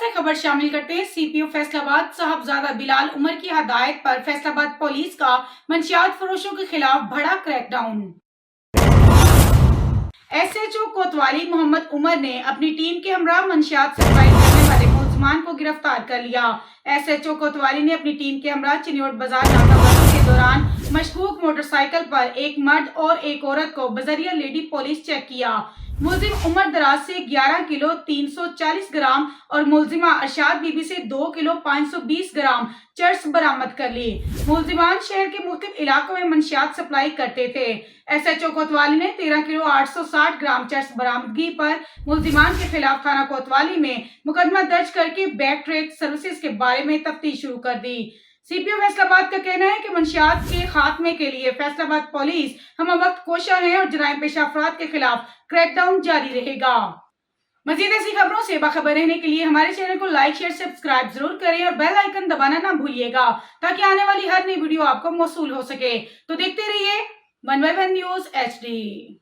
से खबर शामिल करते हैं। सीपीओ फैसलाबाद साहबजादा बिलाल उमर की हदायत पर फैसलाबाद पुलिस का मंशियात फरोशों के खिलाफ बड़ा क्रैकडाउन। एसएचओ कोतवाली मोहम्मद उमर ने अपनी टीम के हमरा मंशियात सप्लाई करने वाले मुलजमान को गिरफ्तार कर लिया। एसएचओ कोतवाली ने अपनी टीम के हमरा चिन्योट बाजार नाकाबंदी के दौरान मशकूक मोटरसाइकिल पर एक मर्द और एक औरत को बजरिया लेडी पुलिस चेक किया। मुलजिम उमर दराज से 11 किलो 340 ग्राम और मुलजिमा अरशाद बीबी से 2 किलो 520 ग्राम चर्स बरामद कर ली। मुलजिमान शहर के मुख्तलिफ इलाकों में मंशियात सप्लाई करते थे। एसएचओ कोतवाली ने 13 किलो 860 ग्राम चर्स बरामदगी पर मुलजिमान के खिलाफ थाना कोतवाली में मुकदमा दर्ज करके बैक ट्रेक सर्विसेज के बारे में तफ्तीश शुरू कर दी। सीपीओ फैसलाबाद का कहना है कि मंशियात के खात्मे के लिए फैसलाबाद पुलिस हम वक्त कोशा है और जराइम पेशा अफराद के खिलाफ क्रैकडाउन जारी रहेगा। मजीद ऐसी खबरों से बाखबर रहने के लिए हमारे चैनल को लाइक शेयर सब्सक्राइब जरूर करें और बेल आइकन दबाना ना भूलिएगा ताकि आने वाली हर नई वीडियो आपको मौसूल हो सके। तो देखते रहिए 1/1 न्यूज़ HD।